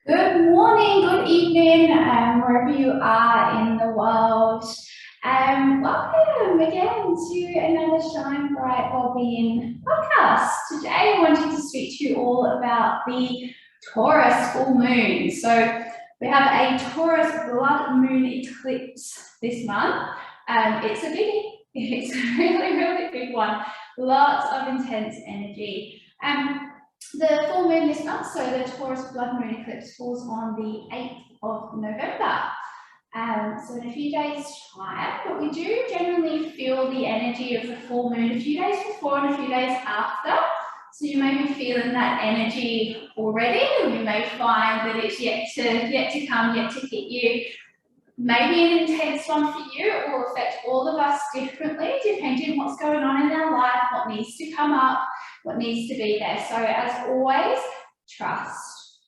Good morning, good evening, wherever you are in the world. Welcome again to another Shine Bright Wellbeing podcast. Today, I wanted to speak to you all about the Taurus full moon. So, we have a Taurus Blood Moon Eclipse this month. It's a biggie. It's a really, really big one. Lots of intense energy. The full moon this month, so the Taurus Blood Moon Eclipse falls on the 8th of November. So in a few days' time, but we do generally feel the energy of the full moon a few days before and a few days after. So you may be feeling that energy already, and you may find that it's yet to come, yet to hit you. Maybe an intense one for you. It will affect all of us differently, depending on what's going on in our life, what needs to come up, what needs to be there. So as always, trust.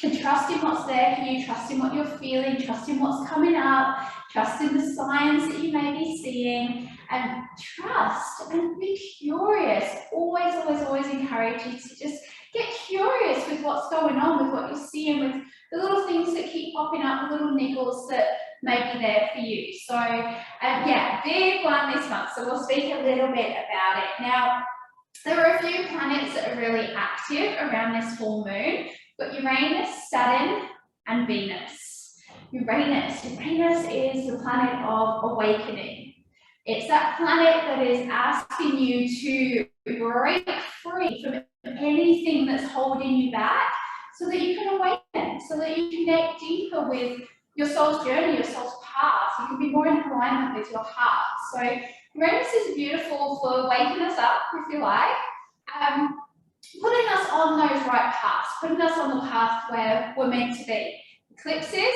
And trust in what's there for you, trust in what you're feeling, trust in what's coming up, trust in the signs that you may be seeing, and trust and be curious. Always, always, always encourage you to just get curious with what's going on, with what you're seeing, with the little things that keep popping up, the little niggles that may be there for you. So yeah, big one this month. So we'll speak a little bit about it. Now, there are a few planets that are really active around this full moon. We've got Uranus, Saturn, and Venus. Uranus is the planet of awakening. It's that planet that is asking you to break free from anything that's holding you back so that you can awaken, so that you connect deeper with your soul's journey, your soul's path. You can be more in alignment with your heart. So Uranus is beautiful for waking us up, if you like, putting us on those right paths, putting us on the path where we're meant to be. Eclipses,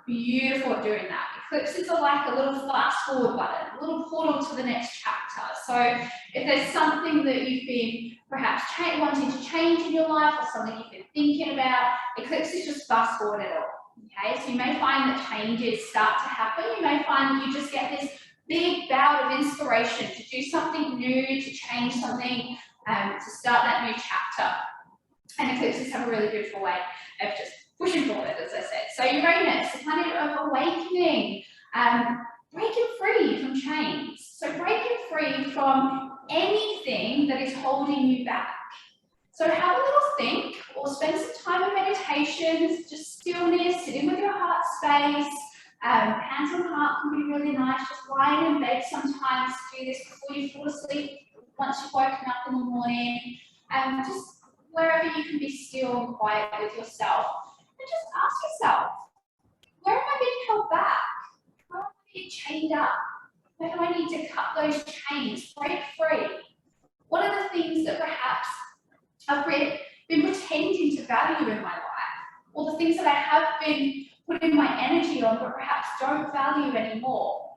beautiful at doing that. Eclipses are like a little fast forward button, a little portal to the next chapter. So if there's something that you've been perhaps wanting to change in your life or something you've been thinking about, eclipses just fast forward it all. Okay, so you may find that changes start to happen. You may find that you just get this big bout of inspiration to do something new, to change something, to start that new chapter. And eclipses have a really beautiful way of just pushing forward, as I said. So Uranus, the planet of awakening, breaking free from chains. So breaking free from anything that is holding you back. So have a little think, or spend some time in meditation, just stillness, sitting with your heart space. Hands on heart can be really nice. Just lying in bed sometimes to do this before you fall asleep, once you've woken up in the morning. Just wherever you can be still and quiet with yourself. And just ask yourself, where am I being held back? Where am I being chained up? Where do I need to cut those chains, break free? What are the things that perhaps I've been pretending to value in my life? Or the things that I have been putting my energy on but perhaps don't value anymore?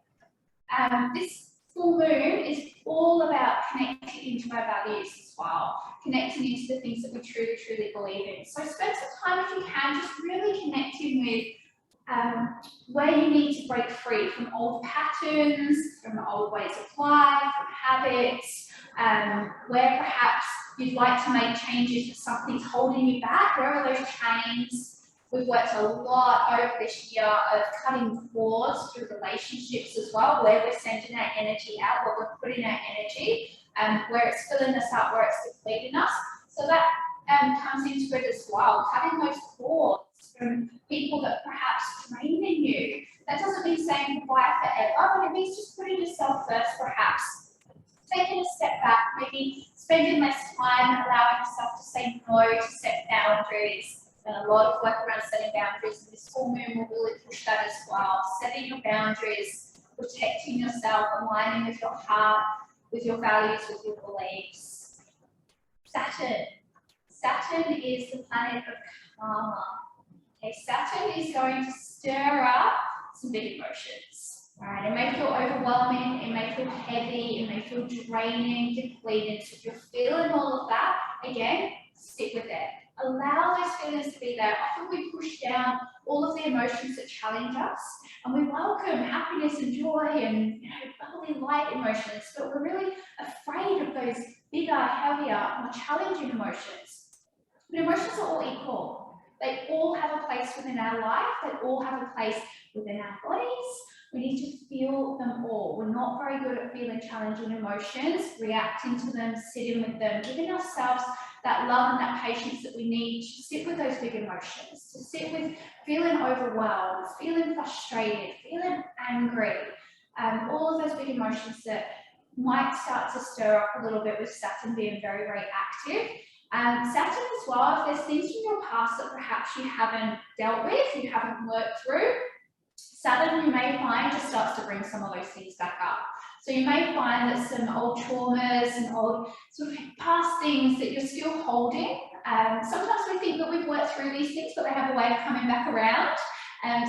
This full moon is all about connecting into our values as well, connecting into the things that we truly, truly believe in. So spend some time, if you can, just really connecting with where you need to break free from old patterns, from old ways of life, from habits, where perhaps you'd like to make changes but something's holding you back. Where are those chains? We've worked a lot over this year of cutting cords through relationships as well, where we're sending our energy out, where we're putting our energy, where it's filling us up, where it's depleting us. So that comes into it as well, cutting those cords from people that perhaps draining you. That doesn't mean saying goodbye forever, but it means just putting yourself first, perhaps. Taking a step back, maybe spending less time allowing yourself to say no, to set boundaries. And a lot of work around setting boundaries, and this full moon will really push that as well. Setting your boundaries, protecting yourself, aligning with your heart, with your values, with your beliefs. Saturn is the planet of karma. Okay, Saturn is going to stir up some big emotions. All right, it may feel overwhelming, it may feel heavy, it may feel draining, depleted. So if you're feeling all of that, again, stick with it. Allow those feelings to be there. Often we push down all of the emotions that challenge us, and we welcome happiness and joy and bubbly light emotions, but we're really afraid of those bigger, heavier, more challenging emotions. But emotions are all equal. They all have a place within our life. They all have a place within our bodies. We need to feel them all. We're not very good at feeling challenging emotions, reacting to them, sitting with them, giving ourselves that love and that patience that we need to sit with those big emotions, to sit with feeling overwhelmed, feeling frustrated, feeling angry, all of those big emotions that might start to stir up a little bit with Saturn being very, very active. Saturn as well, if there's things from your past that perhaps you haven't dealt with, you haven't worked through, Saturn, you may find, just starts to bring some of those things back up. So you may find that some old traumas and old sort of past things that you're still holding. Sometimes we think that we've worked through these things, but they have a way of coming back around.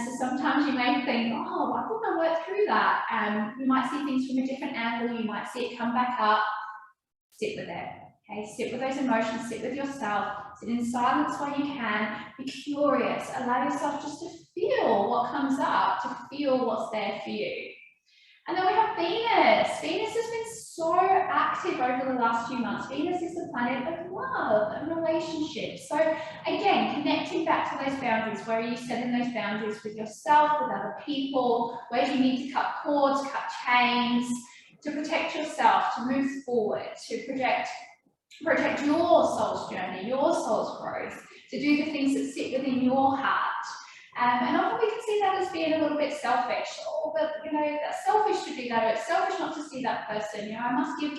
So sometimes you may think, oh, why couldn't I work through that? You might see things from a different angle. You might see it come back up. Sit with it. Okay, sit with those emotions, sit with yourself, sit in silence while you can, be curious, allow yourself just to feel what comes up, to feel what's there for you. And then we have Venus. Venus has been so active over the last few months. Venus is the planet of love and relationships. So again, connecting back to those boundaries. Where are you setting those boundaries with yourself, with other people? Where do you need to cut cords, cut chains, to protect yourself, to move forward, to protect your soul's journey, your soul's growth, to do the things that sit within your heart. And often we can see that as being a little bit selfish. Oh, but you know, that's selfish to do that, or it's selfish not to see that person. You know, I must give.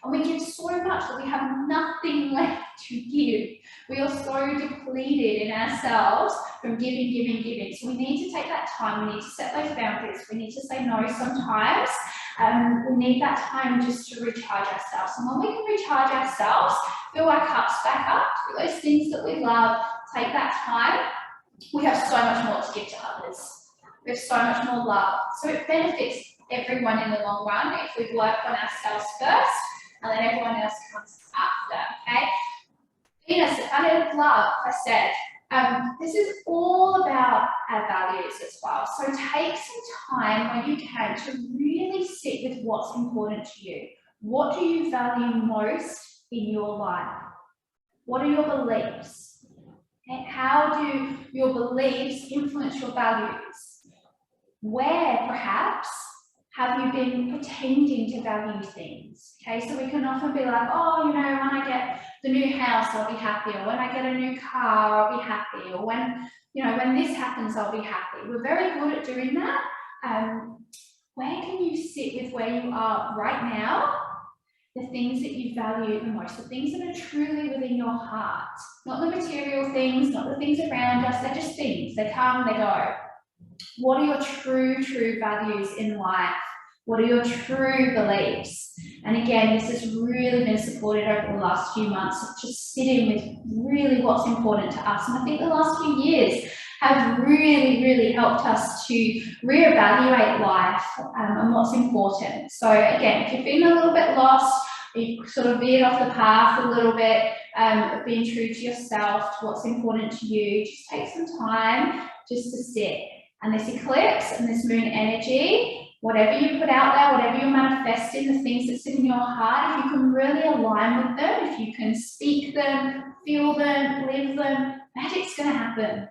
And we give so much that we have nothing left to give. We are so depleted in ourselves from giving. So we need to take that time, we need to set those boundaries, we need to say no sometimes. We need that time just to recharge ourselves. And when we can recharge ourselves, fill our cups back up, do those things that we love, take that time, we have so much more to give to others. We have so much more love. So it benefits everyone in the long run if we work on ourselves first, and then everyone else comes after, okay? Venus, the planet of love, I said, this is all about our values as well. So take some time when you can to really sit with what's important to you. What do you value most in your life? What are your beliefs? Okay? How do your beliefs influence your values? Where, perhaps, have you been pretending to value things? Okay, so we can often be like, oh, you know, when I get the new house, I'll be happy, or when I get a new car, I'll be happy, or when, you know, when this happens, I'll be happy. We're very good at doing that. Where can you sit with where you are right now? The things that you value the most, the things that are truly within your heart, not the material things, not the things around us, they're just things, they come, they go. What are your true values in life? What are your true beliefs? And again, this has really been supported over the last few months of just sitting with really what's important to us. And I think the last few years have really helped us to reevaluate life and what's important. So again, if you've been a little bit lost, you've sort of veered off the path a little bit, of being true to yourself, to what's important to you, just take some time just to sit. And this eclipse and this moon energy, whatever you put out there, whatever you're manifesting, the things that sit in your heart, if you can really align with them, if you can speak them, feel them, live them, magic's going to happen.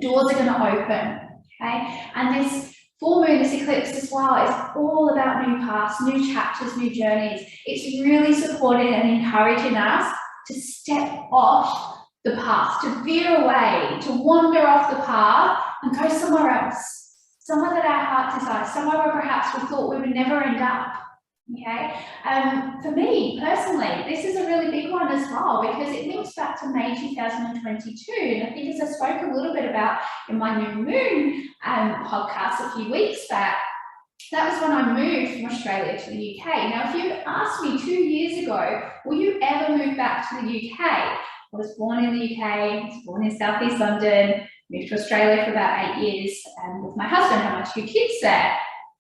Doors are going to open, okay? And this full moon, this eclipse as well, is all about new paths, new chapters, new journeys. It's really supporting and encouraging us to step off the path, to veer away, to wander off the path and go somewhere else, somewhere that our heart desires, somewhere where perhaps we thought we would never end up, okay? For me, personally, this is a really big one as well because it links back to May 2022, and I think as I spoke a little bit about in my new moon podcast a few weeks back, that was when I moved from Australia to the UK. Now, if you asked me 2 years ago, will you ever move back to the UK? I was born in the UK, I was born in South East London, moved to Australia for about 8 years with my husband, had my 2 kids there.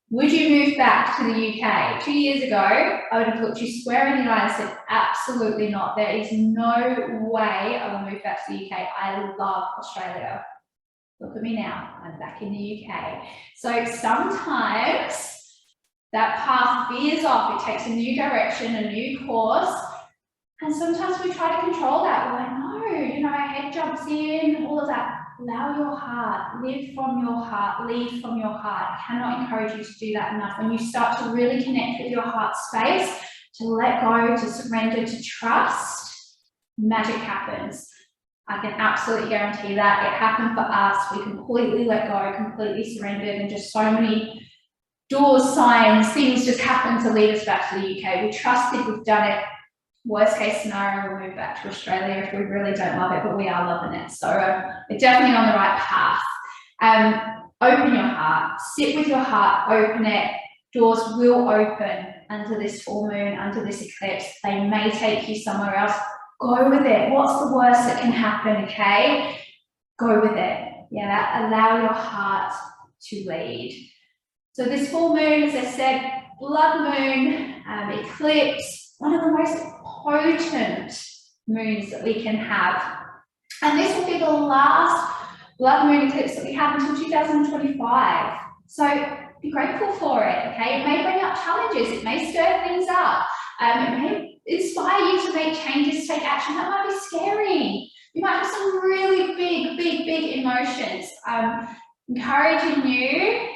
Would you move back to the UK? 2 years ago, I would have looked you square in the eye and said, absolutely not. There is no way I will move back to the UK. I love Australia. Look at me now, I'm back in the UK. So sometimes that path veers off, it takes a new direction, a new course, and sometimes we try to control that. We're like, no, you know, our head head jumps in, all of that. Allow your heart, live from your heart, lead from your heart. I cannot encourage you to do that enough. When you start to really connect with your heart space, to let go, to surrender, to trust, magic happens. I can absolutely guarantee that. It happened for us. We completely let go, completely surrendered, and just so many doors, signs, things just happened to lead us back to the UK. We trusted, we've done it. Worst case scenario, we'll move back to Australia if we really don't love it, but we are loving it. So we're definitely on the right path. Open your heart, sit with your heart, open it. Doors will open under this full moon, under this eclipse. They may take you somewhere else. Go with it. What's the worst that can happen, okay? Go with it, yeah? Allow your heart to lead. So this full moon, as I said, blood moon, eclipse, one of the most potent moons that we can have. And this will be the last blood moon eclipse that we have until 2025. So be grateful for it, okay? It may bring up challenges, it may stir things up, it may inspire you to make changes, take action. That might be scary. You might have some really big emotions. Encouraging you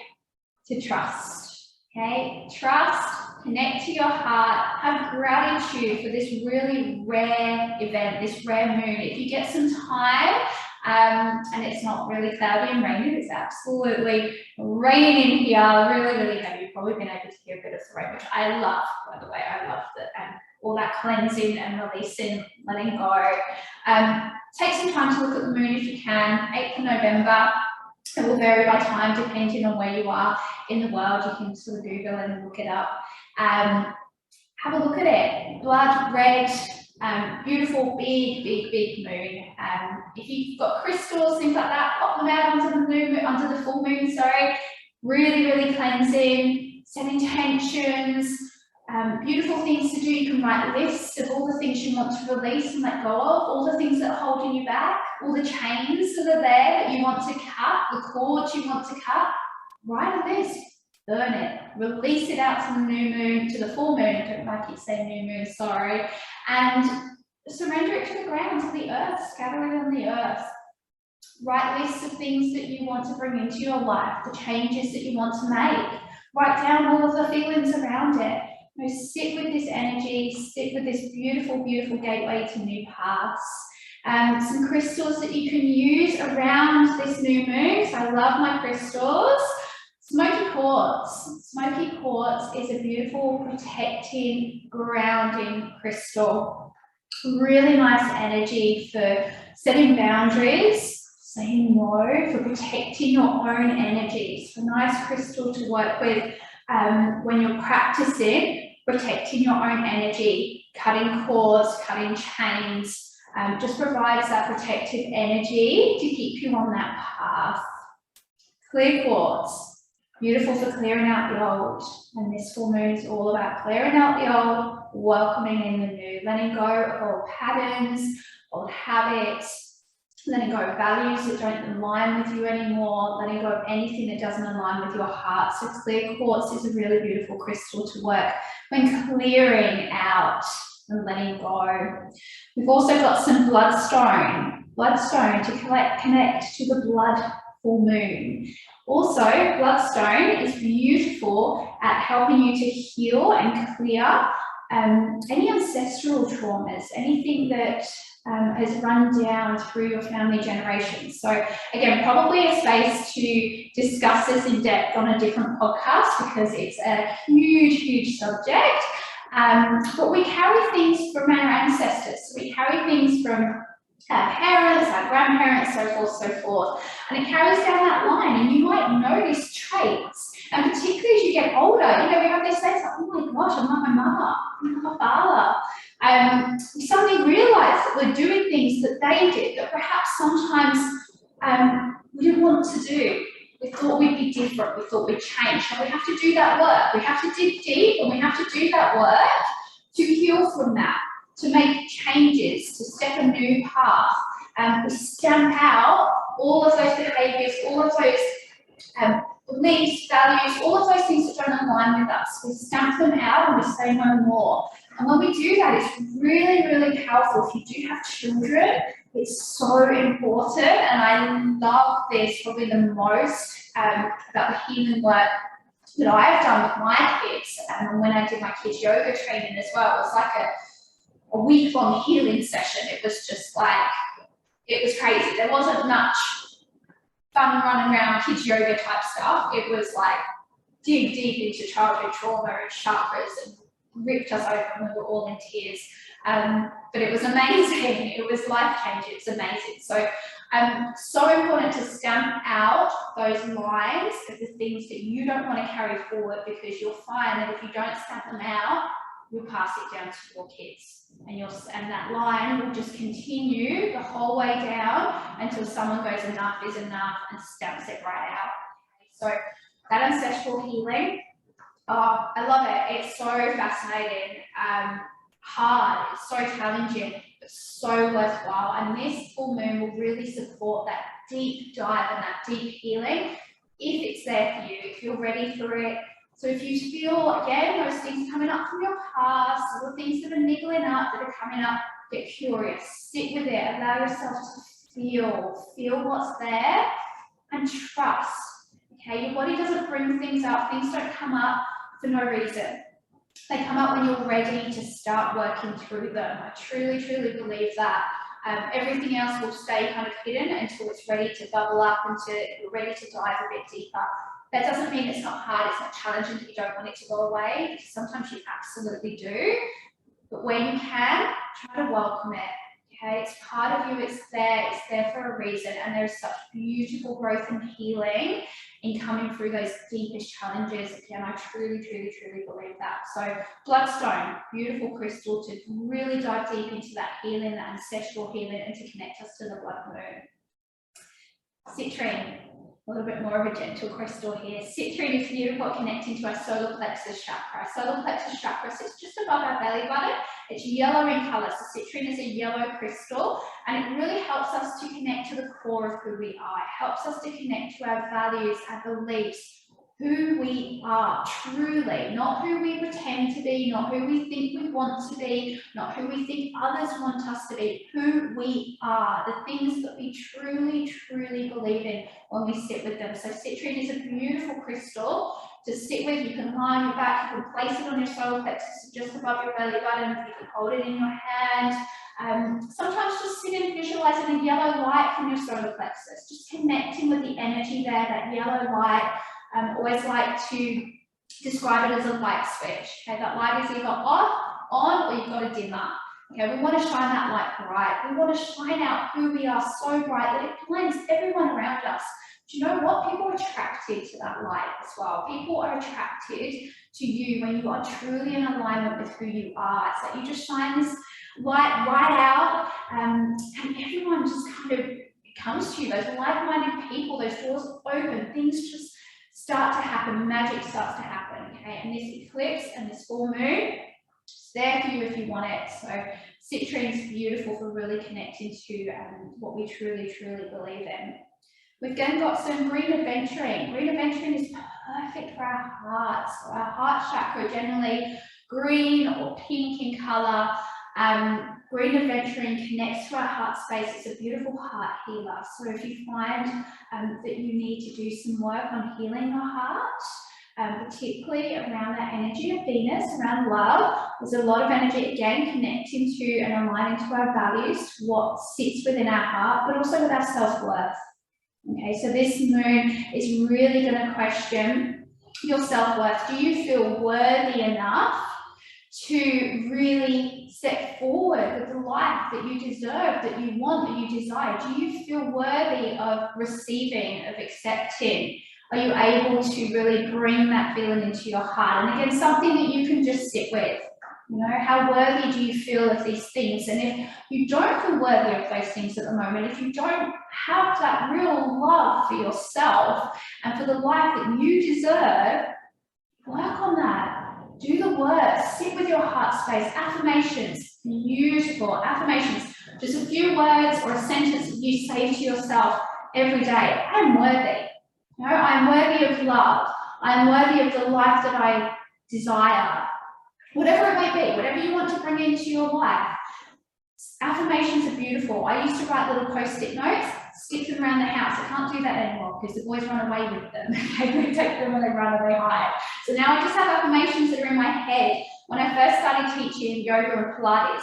to trust, okay? Trust, connect to your heart, have gratitude for this really rare event, this rare moon. If you get some time, and it's not really cloudy and rainy, it's absolutely raining in here, really heavy. You've probably been able to hear a bit of the rain, which I love, by the way. I love that, all that cleansing and releasing, letting go. Take some time to look at the moon if you can. 8th of November. It will vary by time depending on where you are in the world. You can sort of Google and look it up. Have a look at it. Blood red, beautiful, big moon. If you've got crystals, things like that, pop them out onto the full moon, sorry. Really cleansing, set intentions, beautiful things to do. You can write lists of all the things you want to release and let go of, all the things that are holding you back, all the chains that are there that you want to cut, the cords you want to cut. Write a list, burn it, release it out to the new moon, to the full moon. I don't know if I keep saying new moon, sorry. And surrender it to the ground, to the earth, scatter it on the earth. Write lists of things that you want to bring into your life, the changes that you want to make. Write down all of the feelings around it. You know, sit with this energy, sit with this beautiful gateway to new paths. Some crystals that you can use around this new moon. So I love my crystals. Smoky quartz. Smoky quartz is a beautiful, protecting, grounding crystal. Really nice energy for setting boundaries, saying no, for protecting your own energies. So nice crystal to work with when you're practicing protecting your own energy, cutting cords, cutting chains, just provides that protective energy to keep you on that path. Clear quartz, beautiful for clearing out the old. And this full moon is all about clearing out the old, welcoming in the new, letting go of old patterns, old habits, letting go of values that don't align with you anymore, letting go of anything that doesn't align with your heart. So clear quartz is a really beautiful crystal to work when clearing out and letting go. We've also got some bloodstone to connect to the blood full moon. Also, bloodstone is beautiful at helping you to heal and clear any ancestral traumas, anything that has run down through your family generations. So again, probably a space to discuss this in depth on a different podcast because it's a huge subject. But we carry things from our ancestors. So we carry things from our parents, our grandparents, so forth. And it carries down that line, and you might notice traits. And particularly as you get older, we have this sense of, oh my gosh, I'm like my mother, I'm like my father. We suddenly realise that we're doing things that they did that perhaps sometimes we didn't want to do. We thought we'd be different, we thought we'd change. And we have to do that work. We have to dig deep and we have to do that work to heal from that, to make changes, to step a new path. We stamp out all of those behaviours, all of those beliefs, values, all of those things that don't align with us. We stamp them out and we say no more. And when we do that, it's really powerful. If you do have children, It's so important, and I love this probably the most about the healing work that I've done with my kids. And when I did my kids yoga training as well, it was like a week-long healing session. It was just like, it was crazy. There wasn't much fun running around kids yoga type stuff. It was like dig deep into childhood trauma and chakras and ripped us open. We were all in tears. But it was amazing. It was life-changing. It's amazing. So important to stamp out those lines of the things that you don't want to carry forward, because you'll find that if you don't stamp them out, you'll pass it down to your kids, and that line will just continue the whole way down until someone goes, enough is enough, and stamps it right out. So that ancestral healing, oh, I love it. It's so fascinating, hard, it's so challenging, but so worthwhile. And this full moon will really support that deep dive and that deep healing if it's there for you, if you're ready for it. So if you feel, again, those things coming up from your past, or things that are niggling up, that are coming up, get curious, sit with it, allow yourself to feel what's there, and trust. Okay, your body doesn't bring things up, things don't come up for no reason. They come up when you're ready to start working through them. I truly, truly believe that. Everything else will stay kind of hidden until it's ready to bubble up and you're ready to dive a bit deeper. That doesn't mean it's not hard, it's not challenging, that you don't want it to go away, because sometimes you absolutely do. But when you can, try to welcome it. Okay, it's part of you, it's there for a reason, and there's such beautiful growth and healing in coming through those deepest challenges. Again, I truly, truly, truly believe that. So bloodstone, beautiful crystal to really dive deep into that healing, that ancestral healing, and to connect us to the blood moon. Citrine, a little bit more of a gentle crystal here. Citrine is beautiful at connecting to our solar plexus chakra. Solar plexus chakra sits just above our belly button. It's yellow in colour, so citrine is a yellow crystal, and it really helps us to connect to the core of who we are. It helps us to connect to our values, our beliefs, who we are truly, not who we pretend to be, not who we think we want to be, not who we think others want us to be, who we are, the things that we truly, truly believe in when we sit with them. So citrine is a beautiful crystal to sit with. You can lie on your back, you can place it on your solar plexus just above your belly button, you can hold it in your hand. Sometimes just sit and visualizing a yellow light from your solar plexus, just connecting with the energy there, that yellow light. Always like to describe it as a light switch. Okay, that light is either off, on, or you've got a dimmer. Okay, we want to shine that light bright. We want to shine out who we are so bright that it blinds everyone around us. Do you know what? People are attracted to that light as well. People are attracted to you when you are truly in alignment with who you are. So you just shine this light right out, and everyone just kind of comes to you. Those like-minded people, those doors open, things just start to happen, magic starts to happen, okay? And this eclipse and this full moon, it's there for you if you want it. So citrine is beautiful for really connecting to what we truly, truly believe in. We've then got some green aventurine. Green aventurine is perfect for our hearts. So our heart chakra, generally green or pink in colour. Green aventurine connects to our heart space. It's a beautiful heart healer. So if you find that you need to do some work on healing your heart, particularly around that energy of Venus, around love, there's a lot of energy, again, connecting to and aligning to our values, to what sits within our heart, but also with our self-worth. Okay, so this moon is really going to question your self-worth. Do you feel worthy enough to really step forward with the life that you deserve, that you want, that you desire? Do you feel worthy of receiving, of accepting? Are you able to really bring that feeling into your heart? And again, something that you can just sit with. You know, how worthy do you feel of these things? And if you don't feel worthy of those things at the moment, if you don't have that real love for yourself and for the life that you deserve, work on that. Do the work, sit with your heart space. Affirmations, beautiful affirmations. Just a few words or a sentence that you say to yourself every day. I'm worthy. You know, I'm worthy of love. I'm worthy of the life that I desire. Whatever it may be, whatever you want to bring into your life. affirmations are beautiful. I used to write little post-it notes, stick them around the house. I can't do that anymore because the boys run away with them. They take them when they run or they hide. So now I just have affirmations that are in my head. When I first started teaching yoga and Pilates,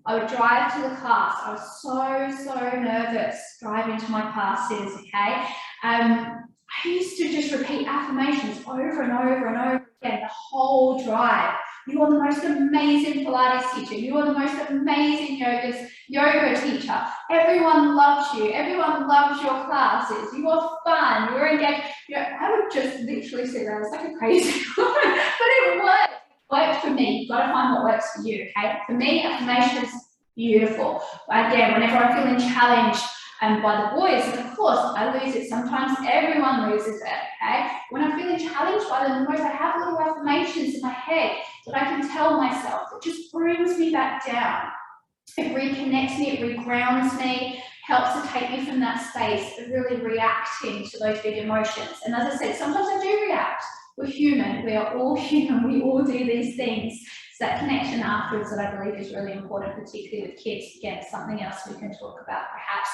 I would drive to the class. I was so nervous driving to my classes, okay? I used to just repeat affirmations over and over and over again the whole drive. You are the most amazing Pilates teacher. You are the most amazing yoga teacher. Everyone loves you. Everyone loves your classes. You are fun. You're engaged. I would just literally sit there. It's like a crazy woman, but it worked. Worked for me. You've got to find what works for you, okay? For me, affirmations, beautiful. Again, whenever I'm feeling challenged by the boys, and of course, I lose it. Sometimes everyone loses it, okay? When I'm feeling challenged by them the most, I have little affirmations in my head that I can tell myself. It just brings me back down. It reconnects me, it regrounds me, helps to take me from that space of really reacting to those big emotions. And as I said, sometimes I do react. We're human, we are all human, we all do these things. So that connection afterwards that I believe is really important, particularly with kids. Again, something else we can talk about perhaps.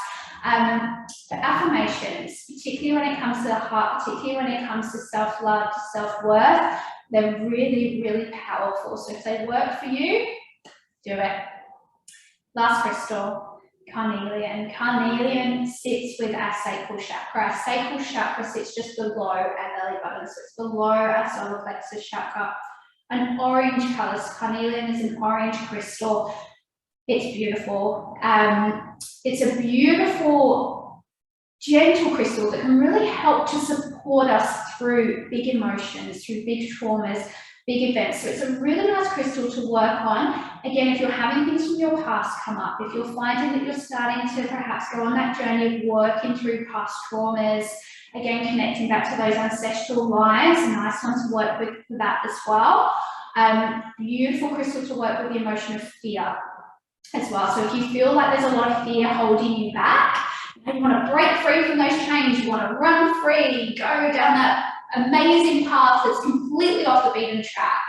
The affirmations, particularly when it comes to the heart, particularly when it comes to self-love, to self-worth, they're really powerful. So if they work for you, do it. Last crystal. Carnelian. Carnelian sits with our sacral chakra. Our sacral chakra sits just below our belly button, so it's below our solar plexus chakra. An orange colour. So carnelian is an orange crystal. It's beautiful. It's a beautiful, gentle crystal that can really help to support us through big emotions, through big traumas, big events. So it's a really nice crystal to work on. Again, if you're having things from your past come up, if you're finding that you're starting to perhaps go on that journey of working through past traumas, again, connecting back to those ancestral lines, a nice one to work with for that as well. Beautiful crystal to work with the emotion of fear as well. So if you feel like there's a lot of fear holding you back, and you want to break free from those chains, you want to run free, go down that amazing path that's completely off the beaten track,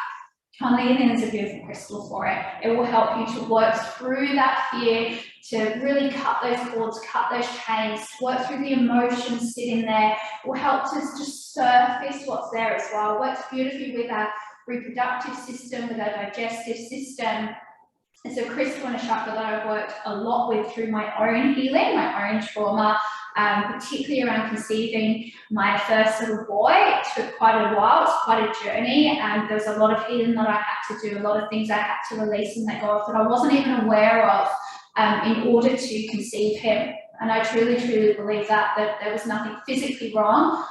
carnelian is a beautiful crystal for it. It will help you to work through that fear, to really cut those cords, cut those chains, work through the emotions sitting there. It will help to just surface what's there as well. It works beautifully with our reproductive system, with our digestive system. It's a crystal and a chakra that I've worked a lot with through my own healing, my own trauma, particularly around conceiving my first little boy. It took quite a while, it's quite a journey, and there was a lot of healing that I had to do, a lot of things I had to release and let go of that I wasn't even aware of in order to conceive him. And I truly believe that there was nothing physically wrong.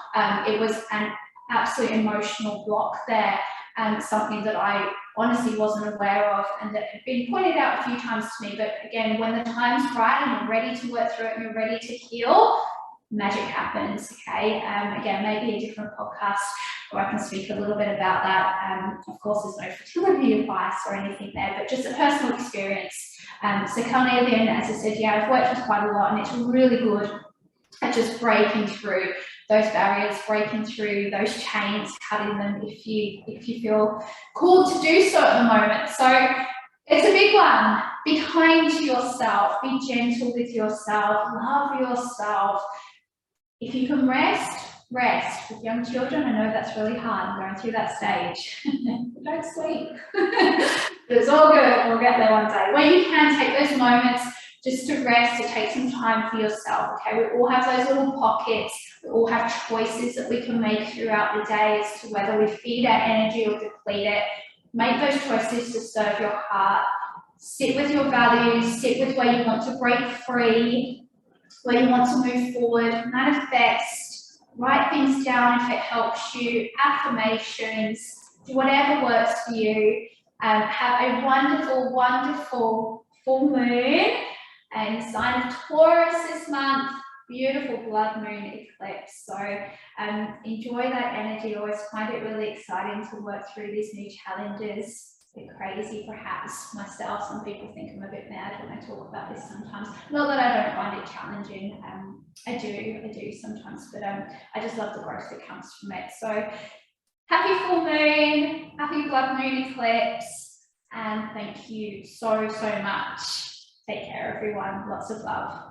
It was an absolute emotional block there, and something that I honestly wasn't aware of, and that had been pointed out a few times to me. But again, when the time's right and you're ready to work through it and you're ready to heal, magic happens, okay? Again, maybe a different podcast where I can speak a little bit about that. Of course, there's no fertility advice or anything there, but just a personal experience. So carnelian, as I said, yeah, I've worked with quite a lot, and it's really good at just breaking through those barriers, breaking through those chains, cutting them if you feel called to do so at the moment. So it's a big one. Be kind to yourself, be gentle with yourself, love yourself. If you can rest. With young children, I know that's really hard going through that stage. Don't sleep. It's all good, we'll get there one day. When you can, take those moments just to rest, to take some time for yourself, okay? We all have those little pockets, we all have choices that we can make throughout the day as to whether we feed our energy or deplete it. Make those choices to serve your heart. Sit with your values, sit with where you want to break free, where you want to move forward, manifest, write things down if it helps you, affirmations, do whatever works for you. Have a wonderful full moon and sign of Taurus this month. Beautiful blood moon eclipse. So enjoy that energy. Always find it really exciting to work through these new challenges. A bit crazy perhaps myself. Some people think I'm a bit mad when I talk about this sometimes. Not that I don't find it challenging. I do sometimes, but I just love the growth that comes from it. So happy full moon, happy blood moon eclipse, and thank you so much. Take care, everyone. Lots of love.